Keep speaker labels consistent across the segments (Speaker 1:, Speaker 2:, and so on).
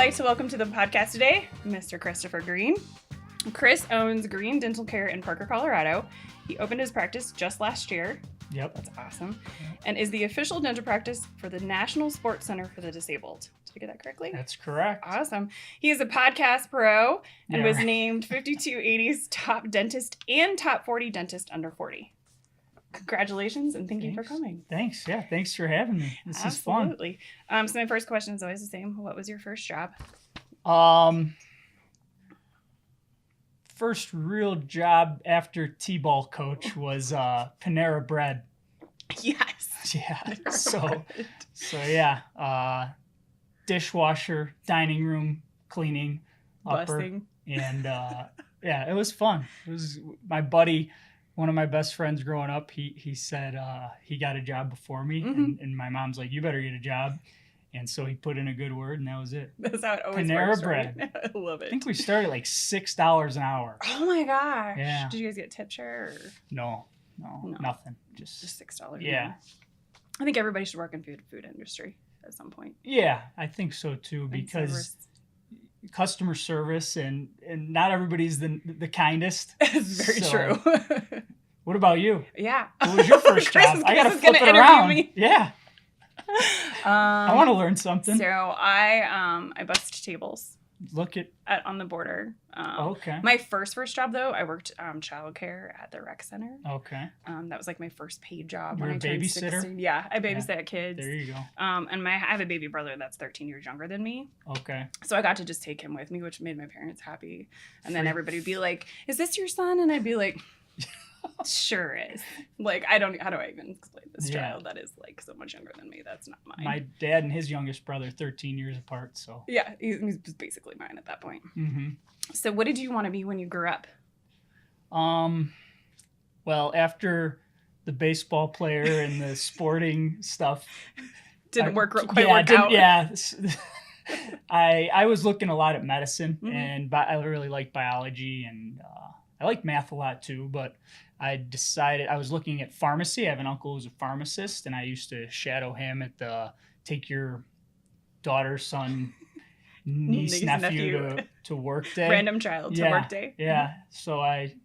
Speaker 1: like to welcome to the podcast today, Mr. Christopher Green. Chris owns Green Dental Care in Parker, Colorado. He opened his practice just last year.
Speaker 2: Yep.
Speaker 1: That's awesome. And is the official dental practice for the National Sports Center for the Disabled. Did I get that correctly?
Speaker 2: That's correct.
Speaker 1: Awesome. He is a podcast pro and was named 5280's top dentist and top 40 dentist under 40. Congratulations and thank you for coming.
Speaker 2: Thanks. Yeah, thanks for having me. This is fun.
Speaker 1: Absolutely. So my first question is always the same. What was your first job?
Speaker 2: First real job after T-ball coach was Panera Bread.
Speaker 1: Yes.
Speaker 2: Yeah. So yeah. Dishwasher, dining room cleaning, upper,
Speaker 1: Busing.
Speaker 2: and yeah, it was fun. It was my buddy. One of my best friends growing up, he said he got a job before me, and my mom's like, you better get a job. And so he put in a good word, and that was it.
Speaker 1: That's how it always
Speaker 2: Panera
Speaker 1: works,
Speaker 2: Bread.
Speaker 1: Right? I love it.
Speaker 2: I think we started like $6 an hour.
Speaker 1: Oh my gosh.
Speaker 2: Yeah.
Speaker 1: Did you guys get tip share? Or?
Speaker 2: No, nothing. Just
Speaker 1: $6.
Speaker 2: Yeah.
Speaker 1: I think everybody should work in food industry at some point.
Speaker 2: Yeah, I think so too, because customer service and not everybody's the kindest.
Speaker 1: It's very true.
Speaker 2: What about you?
Speaker 1: Yeah.
Speaker 2: What was your first job? I gotta flip it around. Me. Yeah. I want to learn something.
Speaker 1: So I bussed tables.
Speaker 2: Look at
Speaker 1: on the border.
Speaker 2: Okay.
Speaker 1: My first job though, I worked childcare at the rec center.
Speaker 2: Okay.
Speaker 1: That was like my first paid job.
Speaker 2: You're
Speaker 1: when
Speaker 2: a
Speaker 1: I turned
Speaker 2: babysitter?
Speaker 1: 16. Yeah, I babysat kids.
Speaker 2: There you go.
Speaker 1: And I have a baby brother that's 13 years younger than me.
Speaker 2: Okay.
Speaker 1: So I got to just take him with me, which made my parents happy. And then everybody would be like, "Is this your son?" And I'd be like, "Sure is." Like, how do I even explain this child that is like so much younger than me? That's not mine.
Speaker 2: My dad and his youngest brother, 13 years apart. So
Speaker 1: yeah, he's basically mine at that point.
Speaker 2: Mm-hmm.
Speaker 1: So what did you want to be when you grew up?
Speaker 2: Well, after the baseball player and the sporting stuff
Speaker 1: didn't work out.
Speaker 2: Yeah. I was looking a lot at medicine, and I really like biology, and I like math a lot too, but I decided I was looking at pharmacy. I have an uncle who's a pharmacist, and I used to shadow him at the take your daughter, son, niece, nephew to work day.
Speaker 1: Random child to work day.
Speaker 2: Yeah. So I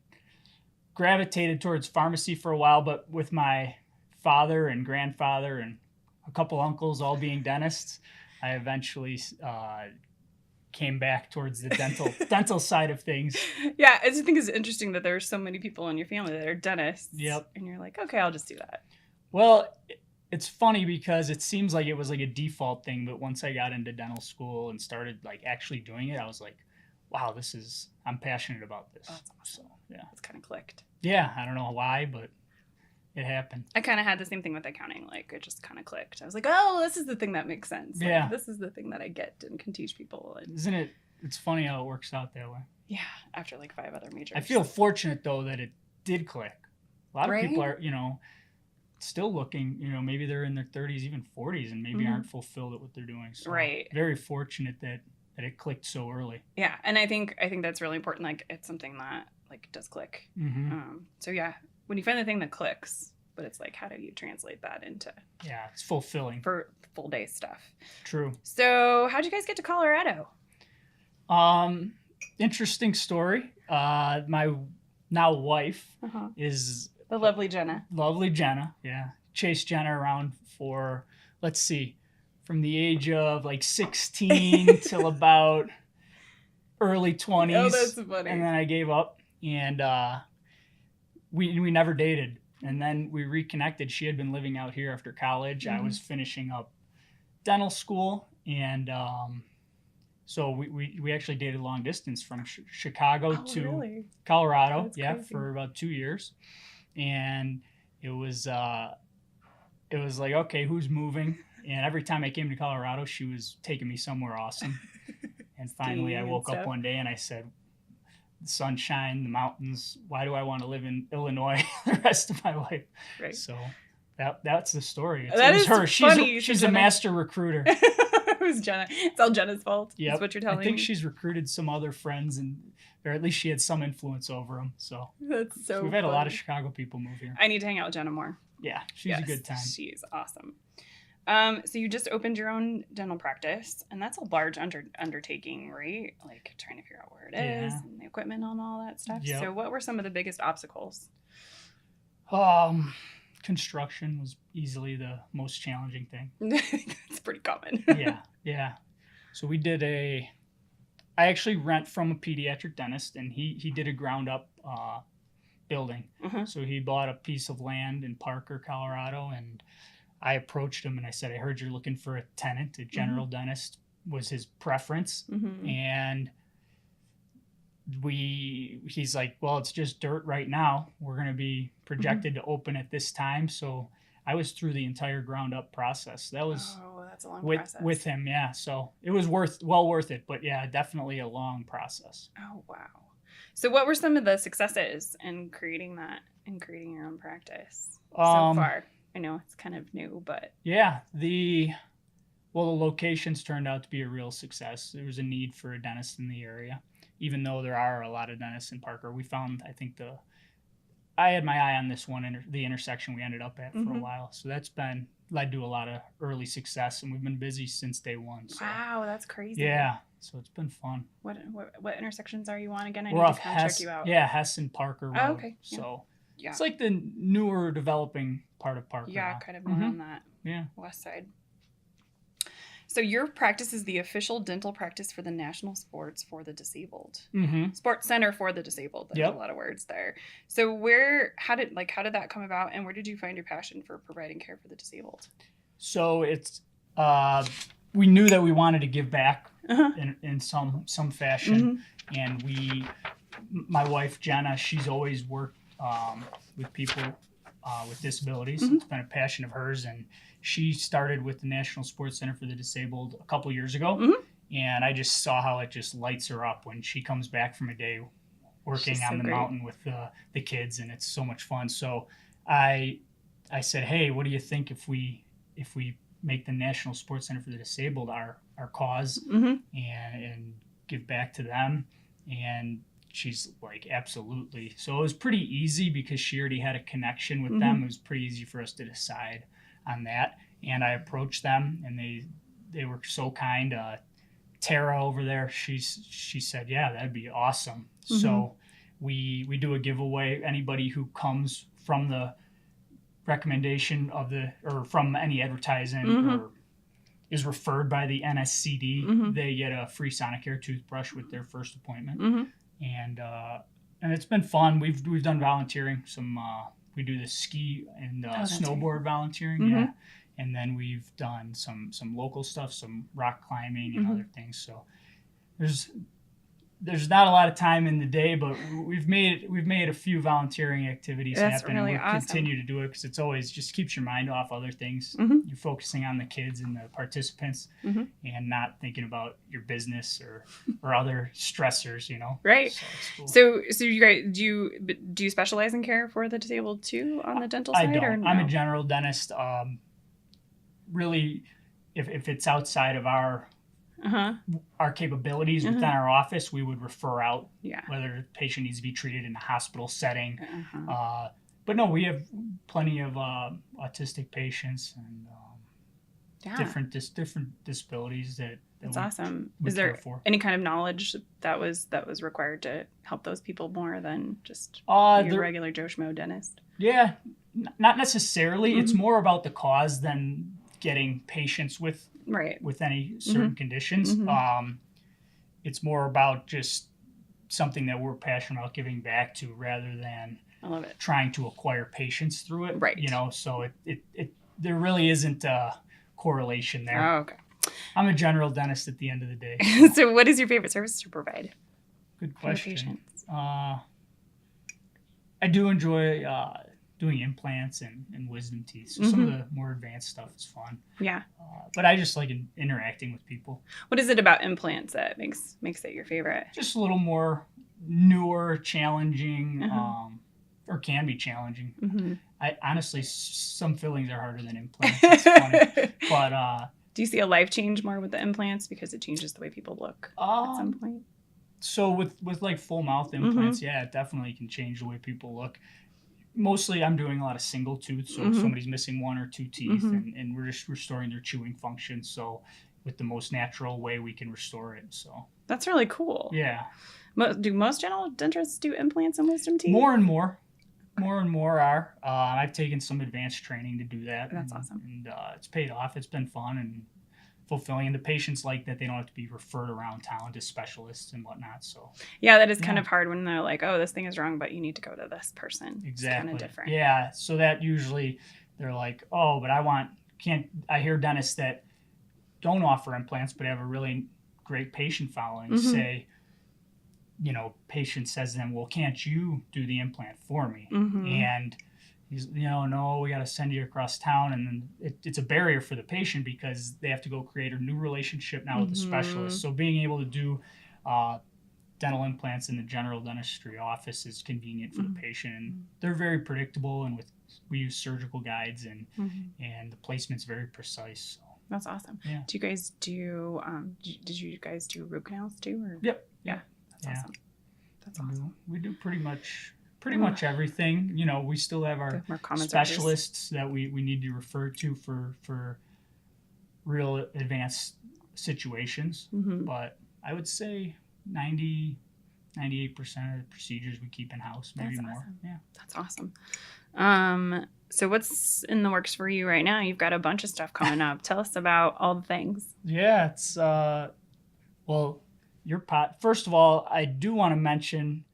Speaker 2: gravitated towards pharmacy for a while, but with my father and grandfather and a couple uncles all being dentists, I eventually came back towards the dental side of things.
Speaker 1: Yeah, I just think it's interesting that there are so many people in your family that are dentists.
Speaker 2: Yep.
Speaker 1: And you're like, okay, I'll just do that.
Speaker 2: Well, it's funny because it seems like it was like a default thing, but once I got into dental school and started like actually doing it, I was like, wow, I'm passionate about this.
Speaker 1: Oh, that's awesome.
Speaker 2: So, yeah.
Speaker 1: It's kind of clicked.
Speaker 2: Yeah, I don't know why, but it happened.
Speaker 1: I kind of had the same thing with accounting. Like, it just kind of clicked. I was like, oh, this is the thing that makes sense. Like,
Speaker 2: yeah.
Speaker 1: This is the thing that I get and can teach people. And
Speaker 2: isn't it? It's funny how it works out that way.
Speaker 1: Yeah, after like 5 other majors.
Speaker 2: I feel fortunate, though, that it did click. A lot of people are, still looking, maybe they're in their 30s, even 40s, and maybe aren't fulfilled at what they're doing. So very fortunate that it clicked so early.
Speaker 1: Yeah, and I think that's really important. Like, it's something that like does click.
Speaker 2: Mm-hmm.
Speaker 1: So yeah, when you find the thing that clicks, but it's like, how do you translate that into?
Speaker 2: Yeah, it's fulfilling
Speaker 1: for full day stuff.
Speaker 2: True.
Speaker 1: So how'd you guys get to Colorado?
Speaker 2: Interesting story. My now wife is
Speaker 1: the lovely Jenna.
Speaker 2: Lovely Jenna, yeah. Chased Jenna around for, let's see, from the age of like 16 till about early 20s.
Speaker 1: Oh, that's funny.
Speaker 2: And then I gave up, and we never dated. And then we reconnected. She had been living out here after college. I was finishing up dental school, and so we actually dated long distance from Chicago to Colorado.
Speaker 1: That's
Speaker 2: yeah,
Speaker 1: crazy.
Speaker 2: for about 2 years. And it was like, okay, who's moving? And every time I came to Colorado, she was taking me somewhere awesome. And finally I woke up one day and I said, the sunshine, the mountains, why do I want to live in Illinois the rest of my life?
Speaker 1: Right.
Speaker 2: So that's the story.
Speaker 1: That is
Speaker 2: her.
Speaker 1: Funny.
Speaker 2: She's a master recruiter.
Speaker 1: It was Jenna. It's all Jenna's fault.
Speaker 2: Yeah,
Speaker 1: That's what you're telling me.
Speaker 2: I think she's recruited some other friends, or at least she had some influence over them. So
Speaker 1: that's so
Speaker 2: we've had a lot of Chicago people move here.
Speaker 1: I need to hang out with Jenna more.
Speaker 2: Yeah, she's a good time.
Speaker 1: She's awesome. So you just opened your own dental practice, and that's a large undertaking, right? Like trying to figure out where it is and the equipment and all that stuff.
Speaker 2: Yep.
Speaker 1: So what were some of the biggest obstacles?
Speaker 2: Construction was easily the most challenging thing.
Speaker 1: That's pretty common.
Speaker 2: Yeah. So I actually rent from a pediatric dentist, and he did a ground up building. So he bought a piece of land in Parker, Colorado, and I approached him and I said, I heard you're looking for a tenant. A general dentist was his preference. And he's like, well, it's just dirt right now. We're going to be projected to open at this time. So I was through the entire ground up process. That was
Speaker 1: that's a long process.
Speaker 2: With him. Yeah. So it was well worth it, but yeah, definitely a long process.
Speaker 1: Oh, wow. So what were some of the successes in creating your own practice so far? I know it's kind of new, but
Speaker 2: yeah, the locations turned out to be a real success. There was a need for a dentist in the area, even though there are a lot of dentists in Parker. We found, I think I had my eye on this one, the intersection we ended up at for a while. So that's led to a lot of early success, and we've been busy since day one. So.
Speaker 1: Wow, that's crazy.
Speaker 2: Yeah, so it's been fun.
Speaker 1: What intersections are you on again? I
Speaker 2: We're
Speaker 1: need
Speaker 2: off
Speaker 1: to kind of check you out.
Speaker 2: Yeah, Hess and Parker Road.
Speaker 1: Oh, okay. Yeah.
Speaker 2: So
Speaker 1: yeah.
Speaker 2: It's like the newer developing part of Parker.
Speaker 1: Yeah,
Speaker 2: now.
Speaker 1: kind of more on that west side. So your practice is the official dental practice for the National Sports for the Disabled. Sports Center for the Disabled. There's a lot of words there. So how did that come about, and where did you find your passion for providing care for the disabled?
Speaker 2: So it's we knew that we wanted to give back in some fashion, and my wife Jenna, she's always worked with people with disabilities. It's been a passion of hers, and she started with the National Sports Center for the Disabled a couple years ago, and I just saw how it just lights her up when she comes back from a day working on the mountain with the kids, and it's so much fun. So I said, hey, what do you think if we make the National Sports Center for the Disabled our cause and give back to them? And she's like, absolutely. So it was pretty easy because she already had a connection with them. It was pretty easy for us to decide on that. And I approached them, and they were so kind. Tara over there, she said, yeah, that'd be awesome. So we do a giveaway. Anybody who comes from the recommendation or from any advertising or is referred by the NSCD, they get a free Sonicare toothbrush with their first appointment. And it's been fun. We've done volunteering. We do the ski and snowboard volunteering, and then we've done some local stuff, some rock climbing and other things. So there's not a lot of time in the day, but we've made a few volunteering activities happen.
Speaker 1: Really
Speaker 2: and we'll
Speaker 1: awesome.
Speaker 2: continue to do it because it's always just keeps your mind off other things. You're focusing on the kids and the participants, and not thinking about your business or other stressors.
Speaker 1: Right.
Speaker 2: So it's cool.
Speaker 1: So you guys, do you specialize in care for the disabled too on the dental side?
Speaker 2: I don't.
Speaker 1: Or no?
Speaker 2: I'm a general dentist. Really, if it's outside of our capabilities within our office, we would refer out whether the patient needs to be treated in a hospital setting. But no, we have plenty of autistic patients and different disabilities that
Speaker 1: That's awesome.
Speaker 2: we
Speaker 1: Is there
Speaker 2: care for.
Speaker 1: any kind of knowledge that was required to help those people more than just your regular Joe Schmo dentist?
Speaker 2: Yeah, not necessarily. It's more about the cause than getting patients with any certain conditions. It's more about just something that we're passionate about giving back to rather than
Speaker 1: I love it.
Speaker 2: trying to acquire patients through it.
Speaker 1: Right.
Speaker 2: So it there really isn't a correlation there.
Speaker 1: Oh, okay.
Speaker 2: I'm a general dentist at the end of the day.
Speaker 1: So what is your favorite service to provide?
Speaker 2: Good
Speaker 1: for your
Speaker 2: question.
Speaker 1: patients?
Speaker 2: I do enjoy doing implants and wisdom teeth. So some of the more advanced stuff is fun.
Speaker 1: Yeah.
Speaker 2: But I just like interacting with people.
Speaker 1: What is it about implants that makes it your favorite?
Speaker 2: Just a little more newer, challenging, or can be challenging. I honestly, some fillings are harder than implants. It's funny. But
Speaker 1: do you see a life change more with the implants because it changes the way people look at some point?
Speaker 2: So with like full mouth implants, yeah, it definitely can change the way people look. Mostly I'm doing a lot of single tooth. So if somebody's missing 1 or 2 teeth and we're just restoring their chewing function. So with the most natural way we can restore it. So
Speaker 1: that's really cool.
Speaker 2: Yeah.
Speaker 1: Do most general dentists do implants and wisdom teeth?
Speaker 2: More and more are. I've taken some advanced training to do that.
Speaker 1: That's awesome.
Speaker 2: And it's paid off. It's been fun and fulfilling. And the patients like that they don't have to be referred around town to specialists and whatnot. So
Speaker 1: yeah, that is kind of hard when they're like, oh, this thing is wrong, but you need to go to this person.
Speaker 2: Exactly.
Speaker 1: It's kind of different.
Speaker 2: Yeah. So that usually they're like, oh, but I hear dentists that don't offer implants but have a really great patient following say, patient says to them, well, can't you do the implant for me? And he's, no, we got to send you across town. And then it's a barrier for the patient because they have to go create a new relationship now with the specialist. So being able to do dental implants in the general dentistry office is convenient for the patient. And they're very predictable. And we use surgical guides and the placement's very precise. So.
Speaker 1: That's awesome.
Speaker 2: Yeah.
Speaker 1: Do you guys do, did you guys do root canals too? Or?
Speaker 2: Yep.
Speaker 1: Yeah. That's awesome. That's awesome.
Speaker 2: We do pretty much everything. We still have our specialists that we need to refer to for real advanced situations. But I would say 98% of the procedures we keep in-house, maybe more.
Speaker 1: Awesome.
Speaker 2: Yeah.
Speaker 1: That's awesome. So what's in the works for you right now? You've got a bunch of stuff coming up. Tell us about all the things.
Speaker 2: Yeah, it's well, your first of all, I do want to mention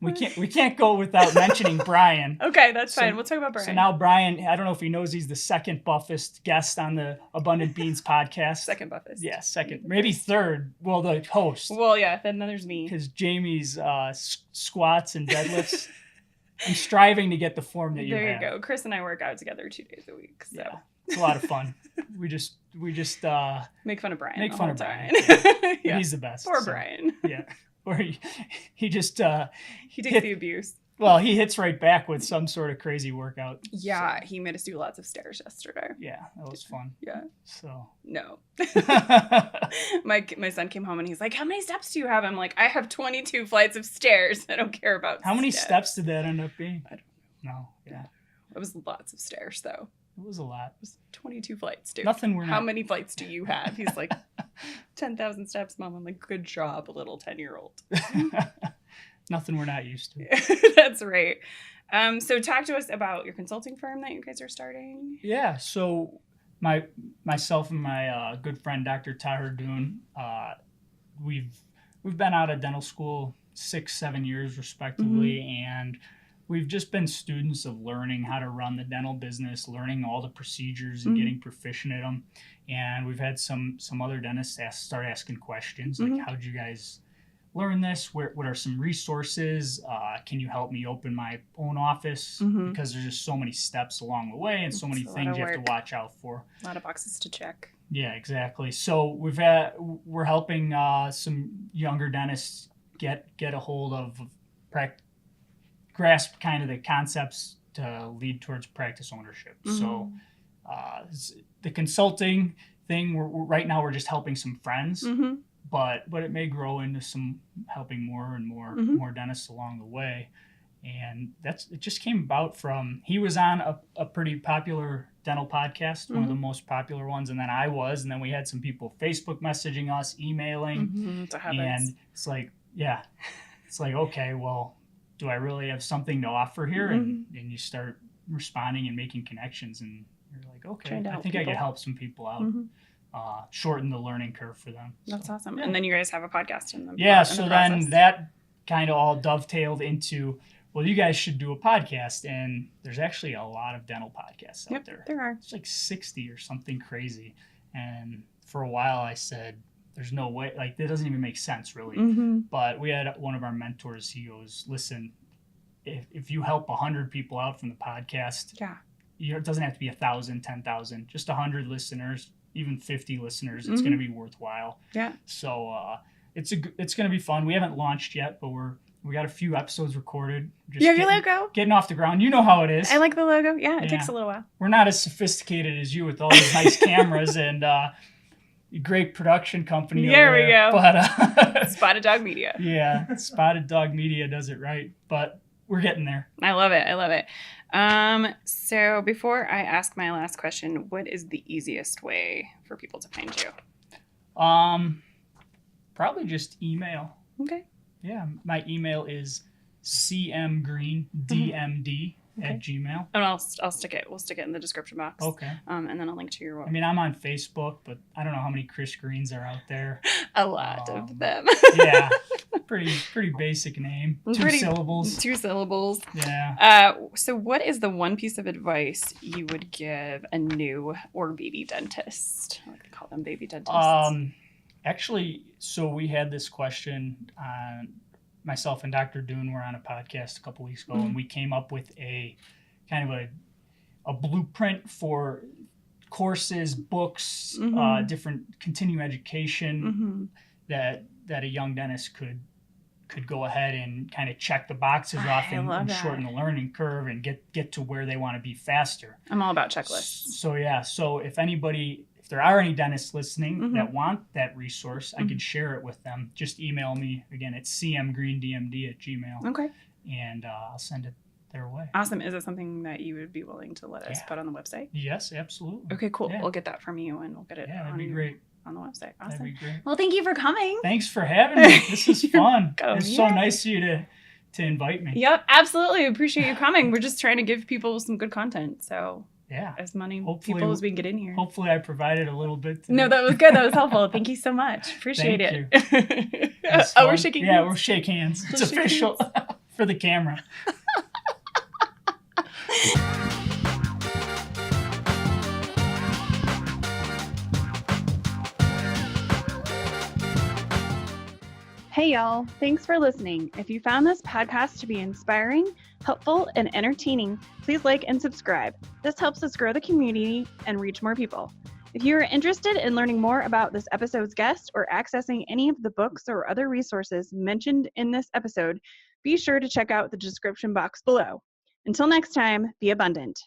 Speaker 2: we can't go without mentioning Brian.
Speaker 1: Okay, that's fine. We'll talk about Brian.
Speaker 2: So now Brian, I don't know if he knows he's the second buffest guest on the Abundant Beans podcast.
Speaker 1: Second buffest.
Speaker 2: Yeah, second. Maybe third. Well, the host.
Speaker 1: Well, yeah, then there's me.
Speaker 2: Because Jamie's squats and deadlifts. I'm striving to get the form that you have.
Speaker 1: There you go. Chris and I work out together 2 days a week. So.
Speaker 2: Yeah, it's a lot of fun. We just
Speaker 1: make fun of Brian.
Speaker 2: Make fun of Brian. Yeah. He's the best.
Speaker 1: Poor Brian.
Speaker 2: Yeah. Or he just
Speaker 1: he takes the abuse.
Speaker 2: Well, he hits right back with some sort of crazy workout.
Speaker 1: Yeah, so. He made us do lots of stairs yesterday.
Speaker 2: Yeah, that was fun.
Speaker 1: Yeah.
Speaker 2: So.
Speaker 1: No. My son came home and he's like, how many steps do you have? I'm like, I have 22 flights of stairs. I don't care about
Speaker 2: How many steps did that end up being?
Speaker 1: I don't know.
Speaker 2: No, yeah.
Speaker 1: It was lots of stairs, though.
Speaker 2: It was a lot.
Speaker 1: It was 22 flights, dude. How many flights do you have? He's like, 10,000 steps, Mom. I'm like, good job, little 10-year-old.
Speaker 2: Nothing we're not used to.
Speaker 1: That's right. So talk to us about your consulting firm that you guys are starting.
Speaker 2: Yeah. So myself and my good friend, Dr. Tahir Doon, we've been out of dental school 6-7 years respectively. And we've just been students of learning how to run the dental business, learning all the procedures and getting proficient at them. And we've had some other dentists start asking questions like, how'd you guys learn this? What are some resources? Can you help me open my own office? Because there's just so many steps along the way and so many things you have to watch out for.
Speaker 1: A lot of boxes to check.
Speaker 2: Yeah, exactly. So we're helping some younger dentists get a hold of grasp kind of the concepts to lead towards practice ownership. So the consulting thing, right now we're just helping some friends. But it may grow into some helping more and more dentists along the way. And it just came about from, he was on a pretty popular dental podcast, one of the most popular ones, and then I was, and then we had some people Facebook messaging us, emailing, and it's like, okay, well, do I really have something to offer here? And you start responding and making connections, and you're like, okay, I think I could help some people out. Shorten the learning curve for them.
Speaker 1: That's awesome. Yeah. And then you guys have a podcast in them.
Speaker 2: Yeah, so then that kind of all dovetailed into, well, you guys should do a podcast. And there's actually a lot of dental podcasts out there.
Speaker 1: There are.
Speaker 2: It's like 60 or something crazy. And for a while I said, there's no way, like, that doesn't even make sense really. But we had one of our mentors, he goes, listen, if you help 100 people out from the podcast, it doesn't have to be 1,000, 10,000, just 100 listeners, even 50 listeners, it's going to be worthwhile. Yeah. So it's going to be fun. We haven't launched yet, but we got a few episodes recorded.
Speaker 1: Just you have your logo?
Speaker 2: Getting off the ground. You know how it is.
Speaker 1: I like the logo. Yeah, it takes a little while.
Speaker 2: We're not as sophisticated as you with all these nice cameras and great production company.
Speaker 1: There we go.
Speaker 2: But,
Speaker 1: Spotted Dog Media.
Speaker 2: Yeah, Spotted Dog Media does it right. But we're getting there.
Speaker 1: I love it. I love it. So before I ask my last question, what is the easiest way for people to find you?
Speaker 2: Probably just email.
Speaker 1: Okay.
Speaker 2: Yeah, my email is cmgreendmd at Gmail.
Speaker 1: And I'll stick it. We'll stick it in the description box.
Speaker 2: Okay.
Speaker 1: And then I'll link to your.
Speaker 2: I mean, I'm on Facebook, but I don't know how many Chris Greens are out there.
Speaker 1: A lot of them.
Speaker 2: Yeah, pretty basic name. Two syllables.
Speaker 1: 2 syllables.
Speaker 2: Yeah.
Speaker 1: So what is the one piece of advice you would give a new or baby dentist? I like to call them baby dentists.
Speaker 2: Actually, so we had this question on. Myself and Dr. Dune were on a podcast a couple weeks ago, and we came up with a kind of a blueprint for courses, books, different continuing education that a young dentist could go ahead and kind of check the boxes off and shorten the learning curve and get to where they want to be faster.
Speaker 1: I'm all about checklists.
Speaker 2: So if there are any dentists listening that want that resource, I could share it with them. Just email me again at cmgreendmd@gmail.
Speaker 1: Okay.
Speaker 2: And I'll send it their way.
Speaker 1: Awesome. Is it something that you would be willing to let us put on the website?
Speaker 2: Yes, absolutely.
Speaker 1: Okay, cool.
Speaker 2: Yeah.
Speaker 1: We'll get that from you and we'll get it
Speaker 2: that'd be great.
Speaker 1: on the website. Awesome.
Speaker 2: That'd be great.
Speaker 1: Well, thank you for coming.
Speaker 2: Thanks for having me. This is fun. It's so
Speaker 1: Yeah.
Speaker 2: nice of you to invite me.
Speaker 1: Yep, absolutely. Appreciate you coming. We're just trying to give people some good content. So
Speaker 2: yeah,
Speaker 1: as many people as we can get in here.
Speaker 2: Hopefully I provided a little bit today.
Speaker 1: No, that was good. That was helpful. Thank you so much. Appreciate
Speaker 2: Thank
Speaker 1: it.
Speaker 2: You.
Speaker 1: We're shaking hands.
Speaker 2: Yeah, we'll shake hands. It's official for the camera.
Speaker 1: Hey y'all, thanks for listening. If you found this podcast to be inspiring, helpful, and entertaining, please like and subscribe. This helps us grow the community and reach more people. If you are interested in learning more about this episode's guest or accessing any of the books or other resources mentioned in this episode, be sure to check out the description box below. Until next time, be abundant.